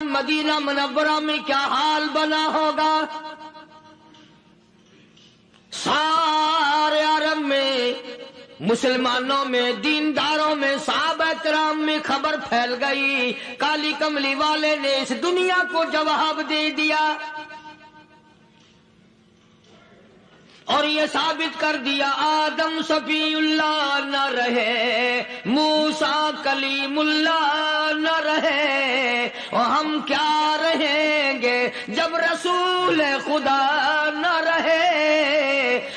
مدینہ منورہ میں کیا حال بنا ہوگا؟ سارے عرب میں، مسلمانوں میں، دینداروں میں، صحابہ کرام میں خبر پھیل گئی، کالی کملی والے نے اس دنیا کو جواب دے دیا اور یہ ثابت کر دیا آدم صفی اللہ نہ رہے، موسیٰ کلیم اللہ نہ رہے، اور ہم کیا رہیں گے جب رسول خدا نہ رہے؟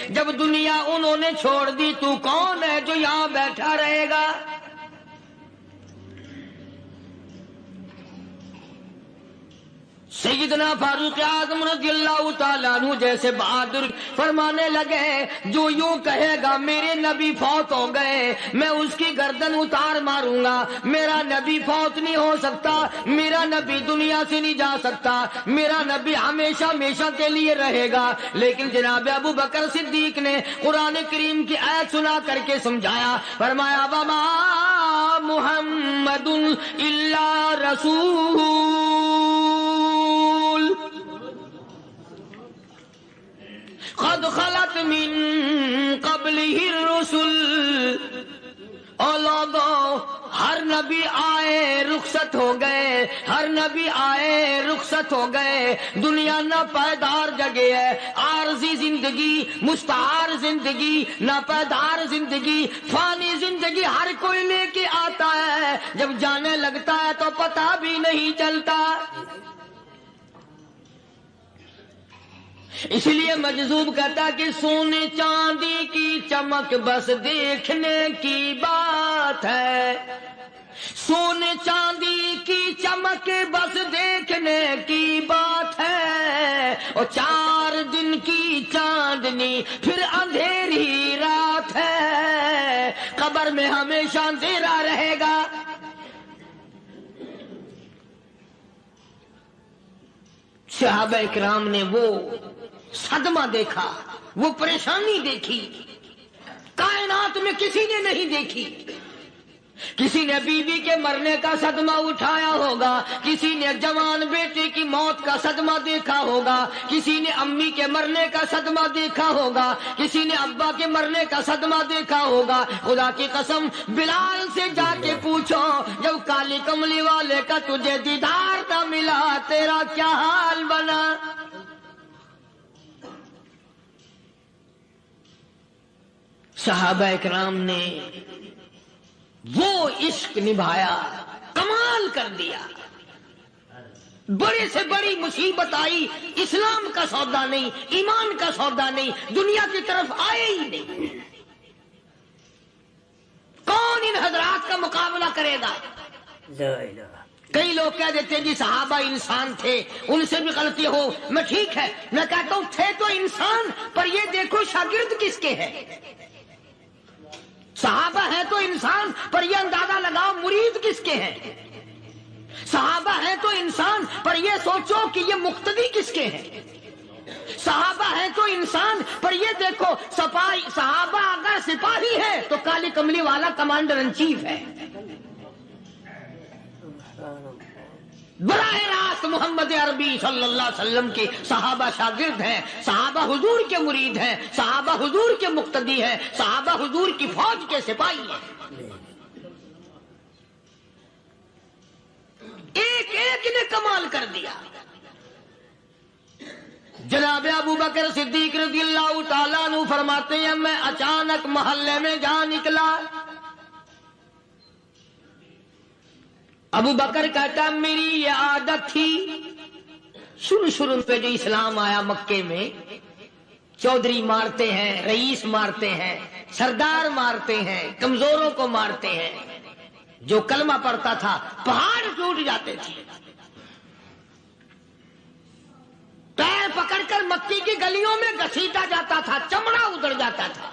جب دنیا انہوں نے چھوڑ دی تو کون ہے جو یہاں بیٹھا رہے گا؟ سیدنا فاروق اعظم رضی اللہ تعالیٰ عنہ جیسے بہادر فرمانے لگے، جو یوں کہے گا میرے نبی فوت ہو گئے میں اس کی گردن اتار ماروں گا، میرا نبی فوت نہیں ہو سکتا، میرا نبی دنیا سے نہیں جا سکتا، میرا نبی ہمیشہ ہمیشہ کے لیے رہے گا۔ لیکن جناب ابو بکر صدیق نے قرآن کریم کی آیت سنا کر کے سمجھایا، فرمایا وما محمد الا رسول قد خلت من قبلہ الرسل۔ اور لوگوں، ہر نبی آئے رخصت ہو گئے، ہر نبی آئے رخصت ہو گئے، دنیا نہ پائیدار جگہ ہے، عارضی زندگی، مستعار زندگی، نہ پائیدار زندگی، فانی زندگی ہر کوئی لے کے آتا ہے، جب جانے لگتا ہے تو پتہ بھی نہیں چلتا۔ اس لیے مجذوب کہتا کہ سونے چاندی کی چمک بس دیکھنے کی بات ہے، سونے چاندی کی چمک بس دیکھنے کی بات ہے، اور 4 دن کی چاندنی پھر اندھیری رات ہے، قبر میں ہمیشہ اندھیرا رہے گا۔ صحابہ اکرام نے وہ صدمہ دیکھا، وہ پریشانی دیکھی، کائنات میں کسی نے نہیں دیکھی۔ کسی نے بیوی کے مرنے کا صدمہ اٹھایا ہوگا، کسی نے جوان بیٹے کی موت کا صدمہ دیکھا ہوگا، کسی نے امی کے مرنے کا صدمہ دیکھا ہوگا، کسی نے ابا کے مرنے کا صدمہ دیکھا ہوگا۔ خدا کی قسم بلال سے جا کے پوچھو، جب کالی کملی والے کا تجھے دیدار نہ ملا تیرا کیا حال بنا؟ صحابہ اکرام نے وہ عشق نبھایا، کمال کر دیا۔ بڑے سے بڑی مصیبت آئی، اسلام کا سودا نہیں، ایمان کا سودا نہیں، دنیا کی طرف آئے ہی نہیں۔ کون ان حضرات کا مقابلہ کرے گا؟ کئی لوگ کہہ دیتے ہیں جی صحابہ انسان تھے، ان سے بھی غلطی ہو، میں ٹھیک ہے، میں کہتا ہوں تھے تو انسان، پر یہ دیکھو شاگرد کس کے ہیں۔ صحابہ ہیں تو انسان، پر یہ اندازہ لگاؤ مرید کس کے ہیں۔ صحابہ ہیں تو انسان، پر یہ سوچو کہ یہ مقتدی کس کے ہیں۔ صحابہ ہیں تو انسان، پر یہ دیکھو صحابہ اگر سپاہی ہے تو کالی کملی والا کمانڈر ان چیف ہے۔ براہ راست محمد عربی صلی اللہ علیہ وسلم کے صحابہ شاگرد ہیں، صحابہ حضور کے مرید ہیں، صحابہ حضور کے مقتدی ہیں، صحابہ حضور کی فوج کے سپاہی ہیں۔ ایک ایک نے کمال کر دیا۔ جناب ابو بکر صدیق رضی اللہ تعالیٰ عنہ فرماتے ہیں میں اچانک محلے میں جا نکلا۔ ابو بکر کہتا میری یہ عادت تھی، شروع پہ جو اسلام آیا مکے میں، چودھری مارتے ہیں، رئیس مارتے ہیں، سردار مارتے ہیں، کمزوروں کو مارتے ہیں، جو کلمہ پڑھتا تھا پہاڑ ٹوٹ جاتے تھے۔ پیر پکڑ کر مکی کی گلیوں میں گھسیٹا جاتا تھا، چمڑا ادھر جاتا تھا۔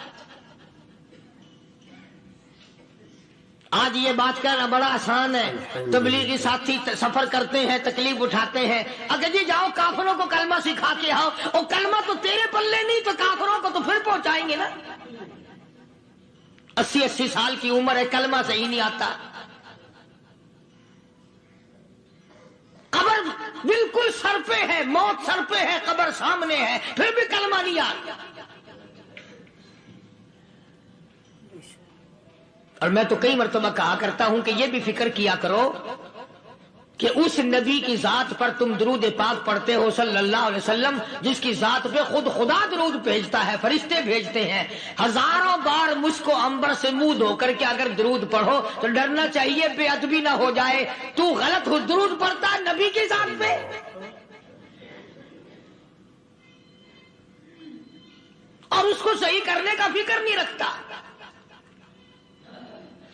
آج یہ بات کہنا بڑا آسان ہے، تبلیغی ساتھی سفر کرتے ہیں، تکلیف اٹھاتے ہیں، اگر جی جاؤ کافروں کو کلمہ سکھا کے آؤ، اور کلمہ تو تیرے پلے نہیں تو کافروں کو تو پھر پہنچائیں گے نا۔ 80 سال کی عمر ہے، کلمہ صحیح نہیں آتا، بالکل سر پہ ہے، موت سر پہ ہے، قبر سامنے ہے، پھر بھی کلمہ نہیں آتا۔ اور میں تو کئی مرتبہ کہا کرتا ہوں کہ یہ بھی فکر کیا کرو کہ اس نبی کی ذات پر تم درود پاک پڑھتے ہو صلی اللہ علیہ وسلم، جس کی ذات پہ خود خدا درود بھیجتا ہے، فرشتے بھیجتے ہیں۔ ہزاروں بار مجھ کو عنبر سے منہ دھو کر کے اگر درود پڑھو تو ڈرنا چاہیے بے ادبی نہ ہو جائے، تو غلط ہو درود پڑھتا ہے نبی کی ذات پہ۔ اور اس کو صحیح کرنے کا فکر نہیں رکھتا۔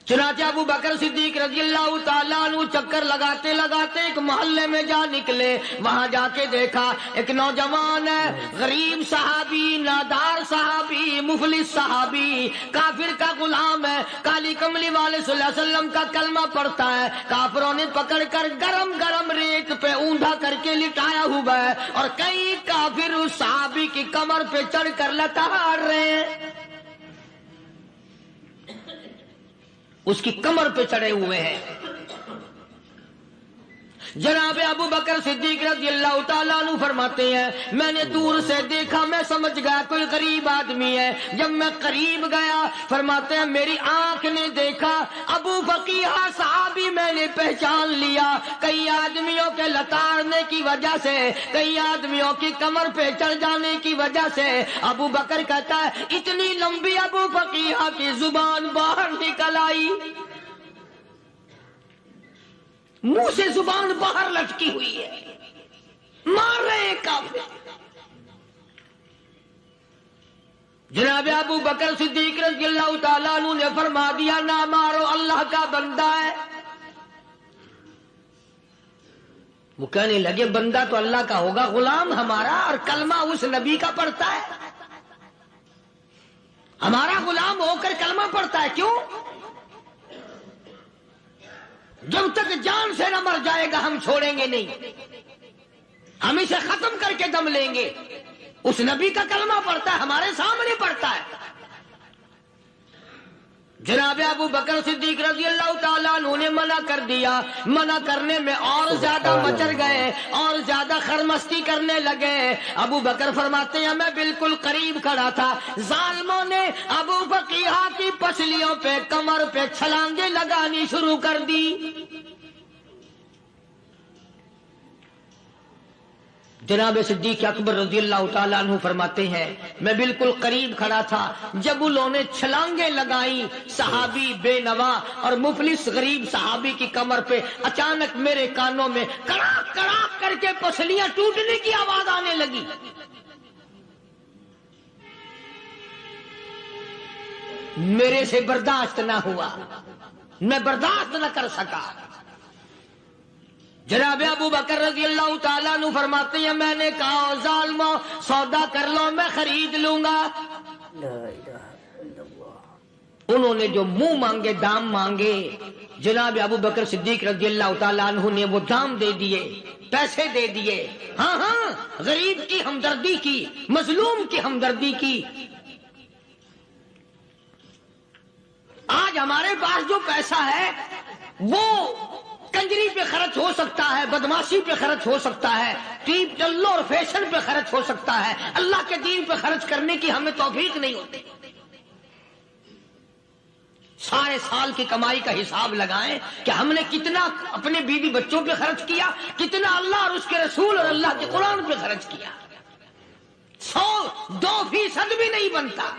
چنانچہ ابو بکر صدیق رضی اللہ تعالیٰ عنہ چکر لگاتے لگاتے ایک محلے میں جا نکلے، وہاں جا کے دیکھا ایک نوجوان ہے، غریب صحابی، نادار صحابی، مفلس صحابی، کافر کا غلام ہے، کالی کملی والے صلی اللہ علیہ وسلم کا کلمہ پڑھتا ہے، کافروں نے پکڑ کر گرم گرم ریت پہ اونڈا کر کے لٹایا ہوا ہے، اور کئی کافر اس صحابی کی کمر پہ چڑھ کر لتاڑ رہے ہیں، اس کی کمر پہ چڑھے ہوئے ہیں۔ جناب ابو بکر صدیق رضی اللہ تعالیٰ عنہ فرماتے ہیں میں نے دور سے دیکھا، میں سمجھ گیا کوئی غریب آدمی ہے۔ جب میں قریب گیا، فرماتے ہیں میری آنکھ نے دیکھا ابو فقیہ صحابی، میں نے پہچان لیا۔ کئی آدمیوں کے لتاڑنے کی وجہ سے، کئی آدمیوں کی کمر پہ چڑھ جانے کی وجہ سے ابو بکر کہتا ہے اتنی لمبی ابو فقیہ کی زبان باہر نکل آئی، منہ سے زبان باہر لٹکی ہوئی ہے، مار رہے ہیں کافر۔ جناب ابو بکر صدیق رضی اللہ تعالیٰ عنہ نے فرما دیا نہ مارو، اللہ کا بندہ ہے۔ وہ کہنے لگے بندہ تو اللہ کا ہوگا، غلام ہمارا، اور کلمہ اس نبی کا پڑھتا ہے، ہمارا غلام ہو کر کلمہ پڑھتا ہے، کیوں؟ جب تک جان سے نہ مر جائے گا ہم چھوڑیں گے نہیں، ہم اسے ختم کر کے دم لیں گے۔ اس نبی کا کلمہ پڑھتا ہے، ہمارے سامنے پڑھتا ہے۔ جناب ابو بکر صدیق رضی اللہ تعالیٰ عنہ نے منع کر دیا، منع کرنے میں اور زیادہ مچر گئے، اور زیادہ خرمستی کرنے لگے۔ ابو بکر فرماتے ہیں میں بالکل قریب کھڑا تھا، ظالموں نے ابو فقیہ کی پسلیوں پہ، کمر پہ چھلانگیں لگانی شروع کر دی۔ جناب صدیق اکبر رضی اللہ تعالیٰ عنہ فرماتے ہیں میں بالکل قریب کھڑا تھا، جب انہوں نے چھلانگیں لگائیں صحابی بے نوا اور مفلس غریب صحابی کی کمر پہ، اچانک میرے کانوں میں کڑاک کڑاک کر کے پسلیاں ٹوٹنے کی آواز آنے لگی۔ میرے سے برداشت نہ ہوا، میں برداشت نہ کر سکا۔ جناب ابو بکر رضی اللہ تعالیٰ عنہ فرماتے ہیں میں نے کہا ظالمو سودا کر لو، میں خرید لوں گا۔ انہوں نے جو منہ مانگے، دام مانگے، جناب ابو بکر صدیق رضی اللہ تعالیٰ عنہ نے وہ دام دے دیے، پیسے دے دیے۔ ہاں ہاں، غریب کی ہمدردی کی، مظلوم کی ہمدردی کی۔ آج ہمارے پاس جو پیسہ ہے وہ کنجری پہ خرچ ہو سکتا ہے، بدماشی پہ خرچ ہو سکتا ہے، ٹیپ ٹلو اور فیشن پہ خرچ ہو سکتا ہے، اللہ کے دین پہ خرچ کرنے کی ہمیں توفیق نہیں ہوتی۔ سارے سال کی کمائی کا حساب لگائیں کہ ہم نے کتنا اپنے بیوی بچوں پہ خرچ کیا، کتنا اللہ اور اس کے رسول اور اللہ کے قرآن پہ خرچ کیا، 100-2% بھی نہیں بنتا۔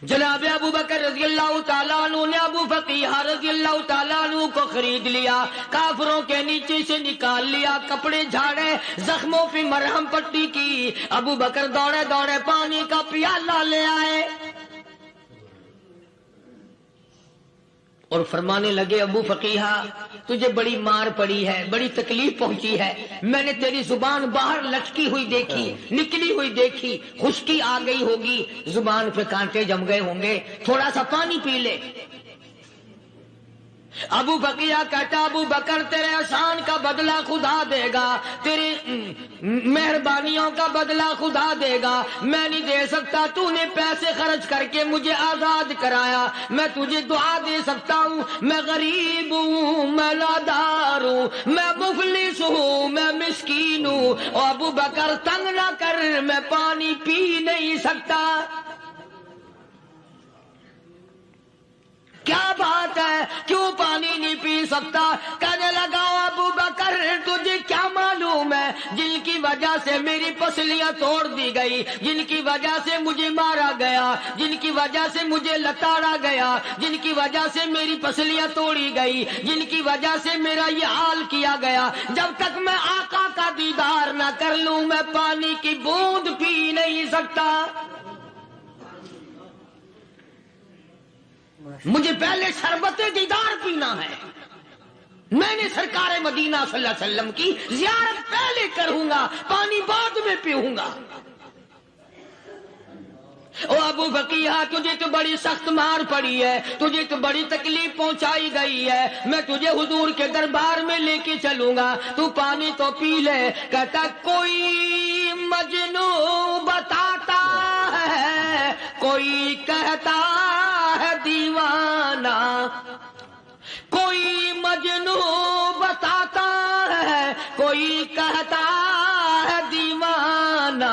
جناب ابو بکر رضی اللہ تعالیٰ عنہ نے ابو فقیہ رضی اللہ تعالیٰ عنہ کو خرید لیا، کافروں کے نیچے سے نکال لیا، کپڑے جھاڑے، زخموں پہ مرہم پٹی کی۔ ابو بکر دوڑے دوڑے پانی کا پیالہ لے آئے اور فرمانے لگے ابو فقیہ تجھے بڑی مار پڑی ہے، بڑی تکلیف پہنچی ہے، میں نے تیری زبان باہر لٹکی ہوئی دیکھی، نکلی ہوئی دیکھی، خشکی آ گئی ہوگی، زبان پہ کانٹے جم گئے ہوں گے، تھوڑا سا پانی پی لے۔ ابو بقیہ کہتا ابو بکر تیرے احسان کا بدلہ خدا دے گا، تیری مہربانیوں کا بدلہ خدا دے گا، میں نہیں دے سکتا، تو نے پیسے خرچ کر کے مجھے آزاد کرایا، میں تجھے دعا دے سکتا ہوں، میں غریب ہوں، میں نادار ہوں، میں مفلس ہوں، میں مسکین ہوں، اور ابو بکر تنگ نہ کر، میں پانی پی نہیں سکتا۔ کیا بات ہے، کیوں پانی نہیں پی سکتا؟ کہنے لگا ابو بکر تجھے کیا معلوم ہے جن کی وجہ سے میری پسلیاں توڑ دی گئی، جن کی وجہ سے مجھے مارا گیا، جن کی وجہ سے مجھے لتاڑا گیا، جن کی وجہ سے میری پسلیاں توڑی گئی، جن کی وجہ سے میرا یہ حال کیا گیا، جب تک میں آقا کا دیدار نہ کر لوں میں پانی کی بوند پی نہیں سکتا۔ مجھے پہلے شربت دیدار پینا ہے، میں نے سرکار مدینہ صلی اللہ علیہ وسلم کی زیارت پہلے کروں گا، پانی بعد میں پیوں گا۔ او ابو بقیہ تجھے تو بڑی سخت مار پڑی ہے، تجھے تو بڑی تکلیف پہنچائی گئی ہے، میں تجھے حضور کے دربار میں لے کے چلوں گا، تو پانی تو پی لے۔ کہتا کوئی مجنوں بتاتا ہے، کوئی کہتا ہے دیوانہ، کوئی مجنوں بتاتا ہے، کوئی کہتا ہے دیوانہ،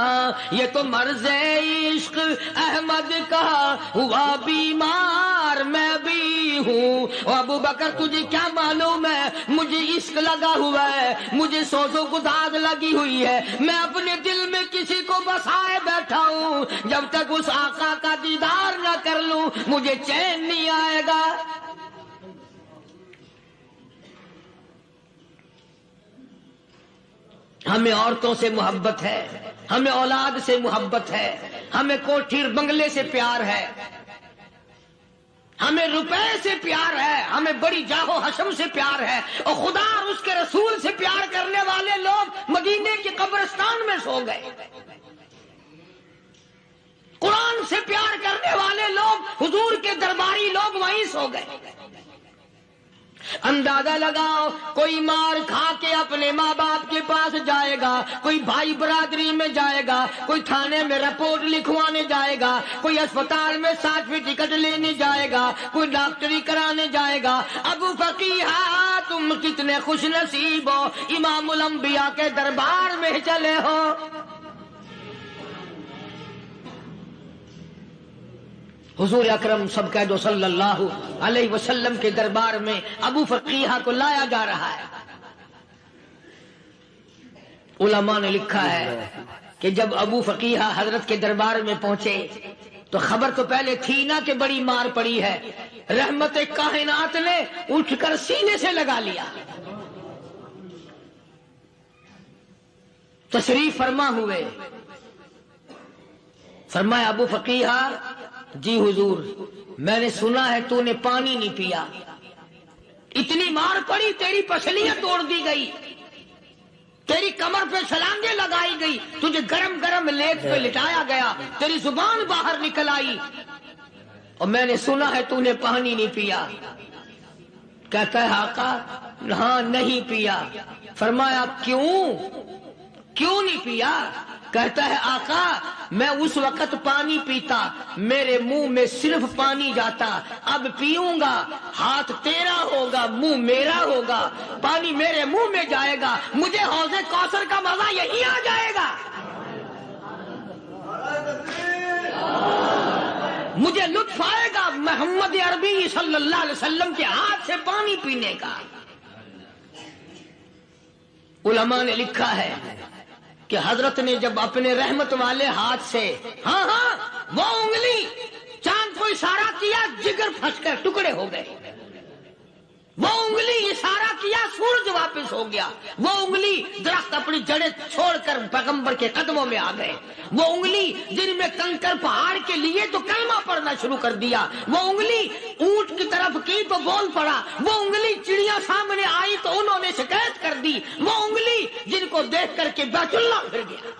یہ تو مرض عشق احمد کا ہوا بیمار میں بھی ہوں۔ اور ابو بکر تجھے کیا معلوم ہے مجھے عشق لگا ہوا ہے، مجھے سوز و گداز لگی ہوئی ہے، میں اپنے دل میں کسی کو بسائے بیٹھا ہوں، جب تک اس آقا کا دیدار نہ کر لوں مجھے چین نہیں آئے گا۔ ہمیں عورتوں سے محبت ہے، ہمیں اولاد سے محبت ہے، ہمیں کوٹھی بنگلے سے پیار ہے، ہمیں روپے سے پیار ہے، ہمیں بڑی جاہ و حشم سے پیار ہے، اور خدا اور اس کے رسول سے پیار کرنے والے لوگ مدینے کے قبرستان میں سو گئے، قرآن سے پیار کرنے والے لوگ حضور کے درباری لوگ وہیں سو گئے۔ اندازہ لگاؤ کوئی مار کھا کے اپنے ماں باپ کے پاس جائے گا، کوئی بھائی برادری میں جائے گا، کوئی تھانے میں رپورٹ لکھوانے جائے گا، کوئی اسپتال میں 60ویں ٹکٹ لینے جائے گا، کوئی ڈاکٹری کرانے جائے گا۔ ابو بقیہ تم کتنے خوش نصیب ہو، امام الانبیاء کے دربار میں چلے ہو۔ حضور اکرم سب کہہ دو صلی اللہ علیہ وسلم کے دربار میں ابو فقیہ کو لایا جا رہا ہے۔ علماء نے لکھا ہے کہ جب ابو فقیہ حضرت کے دربار میں پہنچے تو خبر تو پہلے تھی نا کہ بڑی مار پڑی ہے، رحمت کائنات نے اٹھ کر سینے سے لگا لیا، تشریف فرما ہوئے، فرمایا ابو فقیہ جی حضور میں نے سنا ہے تو نے پانی نہیں پیا، اتنی مار پڑی تیری پسلیاں توڑ دی گئی، تیری کمر پہ چھلانگیں لگائی گئی، تجھے گرم گرم لیپ پہ لٹایا گیا، تیری زبان باہر نکل آئی، اور میں نے سنا ہے تو نے پانی نہیں پیا۔ کہتا ہے آقا ہاں نہیں پیا۔ فرمایا کیوں نہیں پیا؟ کہتا ہے آقا میں اس وقت پانی پیتا میرے منہ میں صرف پانی جاتا، اب پیوں گا ہاتھ تیرا ہوگا منہ میرا ہوگا، پانی میرے منہ میں جائے گا، مجھے حوض کوثر کا مزہ یہی آ جائے گا، مجھے لطف آئے گا محمد عربی صلی اللہ علیہ وسلم کے ہاتھ سے پانی پینے کا۔ علماء نے لکھا ہے کہ حضرت نے جب اپنے رحمت والے ہاتھ سے ہاں وہ انگلی چاند کو اشارہ کیا، جگر پھنس کر ٹکڑے ہو گئے، وہ انگلی اشارہ کیا سورج واپس ہو گیا، وہ انگلی درخت اپنی جڑیں چھوڑ کر پیغمبر کے قدموں میں آ گئے، وہ انگلی جن میں کنکر پہاڑ کے لیے تو کلمہ پڑھنا شروع کر دیا، وہ انگلی اونٹ کی طرف کی تو بول پڑا، وہ انگلی چڑیاں سامنے آئی تو انہوں نے شکایت کر دی، وہ انگلی جن کو دیکھ کر کے بیت اللہ پھر گیا۔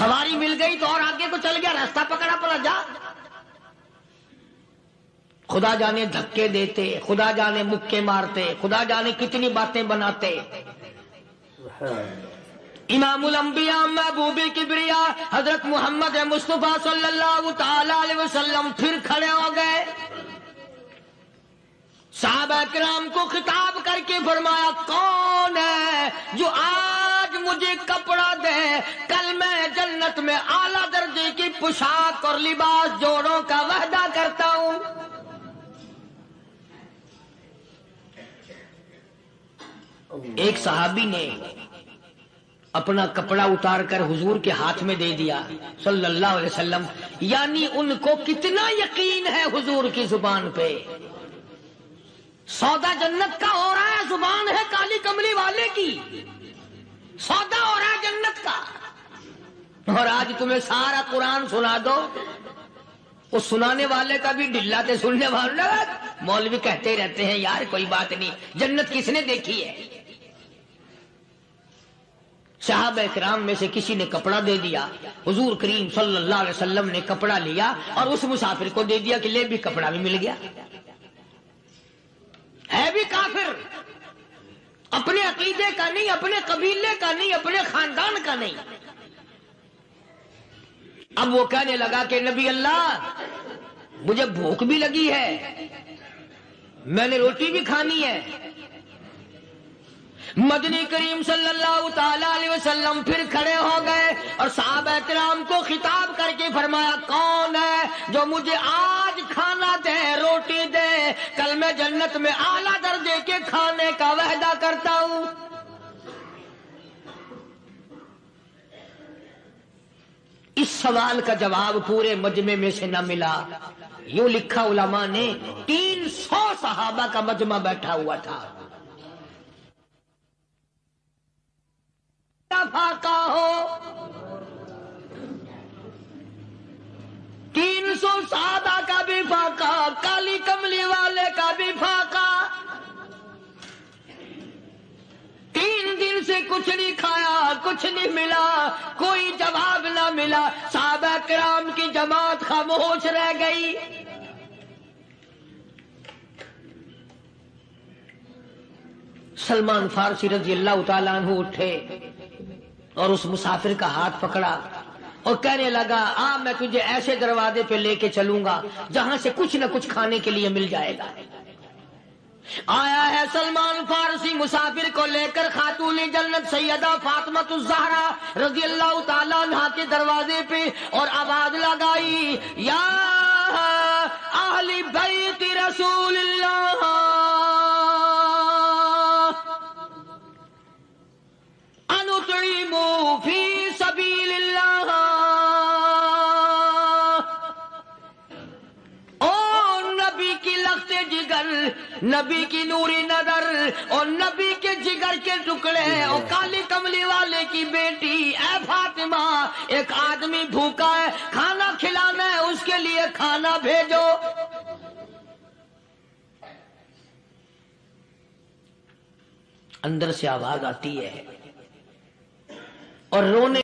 سواری مل گئی تو اور آگے کو چل گیا، راستہ پکڑا پڑا جا۔ خدا جانے دھکے دیتے، خدا جانے مکے مارتے، خدا جانے کتنی باتیں بناتے۔ امام الانبیاء محبوب کبریا حضرت محمد مصطفیٰ صلی اللہ تعالی علیہ وسلم پھر کھڑے ہو گئے، صحابہ کرام کو خطاب کر کے فرمایا، کون ہے جو آج مجھے کپڑا دے، کل میں جنت میں اعلیٰ درجے کی پوشاک اور لباس جوڑوں کا وعدہ کرتا ہوں۔ ایک صحابی نے اپنا کپڑا اتار کر حضور کے ہاتھ میں دے دیا صلی اللہ علیہ وسلم، یعنی ان کو کتنا یقین ہے حضور کی زبان پہ۔ سودا جنت کا ہو رہا ہے، زبان ہے کالی کملی والے کی، سودا ہو رہا ہے جنت کا۔ اور آج تمہیں سارا قرآن سنا دو، اس سنانے والے کا بھی ڈلا تے سننے والے مولوی کہتے رہتے ہیں یار کوئی بات نہیں، جنت کس نے دیکھی ہے؟ صحابہ کرام میں سے کسی نے کپڑا دے دیا، حضور کریم صلی اللہ علیہ وسلم نے کپڑا لیا اور اس مسافر کو دے دیا کہ لے بھی کپڑا بھی مل گیا۔ ہے بھی کافر، اپنے عقیدے کا نہیں، اپنے قبیلے کا نہیں، اپنے خاندان کا نہیں۔ اب وہ کہنے لگا کہ نبی اللہ مجھے بھوک بھی لگی ہے، میں نے روٹی بھی کھانی ہے۔ مدنی کریم صلی اللہ تعالی علیہ وسلم پھر کھڑے ہو گئے اور صحابہ کرام کو خطاب کر کے فرمایا، کون ہے جو مجھے آج کھانا دے، روٹی دے، کل میں جنت میں اعلیٰ درجے کے کھانے کا وعدہ کرتا ہوں۔ اس سوال کا جواب پورے مجمع میں سے نہ ملا۔ یوں لکھا علماء نے، 300 صحابہ کا مجمع بیٹھا ہوا تھا۔ فاقہ ہو 300 صحابہ کا بھی فاقہ، کالی کملی والے کا بھی فاقہ۔ 3 دن سے کچھ نہیں کھایا، کچھ نہیں ملا، کوئی جواب نہ ملا، صحابہ کرام کی جماعت خاموش رہ گئی۔ سلمان فارسی رضی اللہ تعالیٰ عنہ اٹھے اور اس مسافر کا ہاتھ پکڑا اور کہنے لگا، میں تجھے ایسے دروازے پہ لے کے چلوں گا جہاں سے کچھ نہ کچھ کھانے کے لیے مل جائے گا۔ آیا ہے سلمان فارسی مسافر کو لے کر خاتون جنت سیدہ فاطمہ الزہرا رضی اللہ تعالیٰ عنہا کے دروازے پہ اور آواز لگائی، یا اہل بیت رسول اللہ انطعموا فی سبیل اللہ۔ او نبی کی لخت جگر، نبی کی نوری نظر اور نبی کے جگر کے ٹکڑے اور کالی کملی والے کی بیٹی، اے فاطمہ ایک آدمی بھوکا ہے، کھانا کھلانا ہے، اس کے لیے کھانا بھیجو۔ اندر سے آواز آتی ہے اور رونے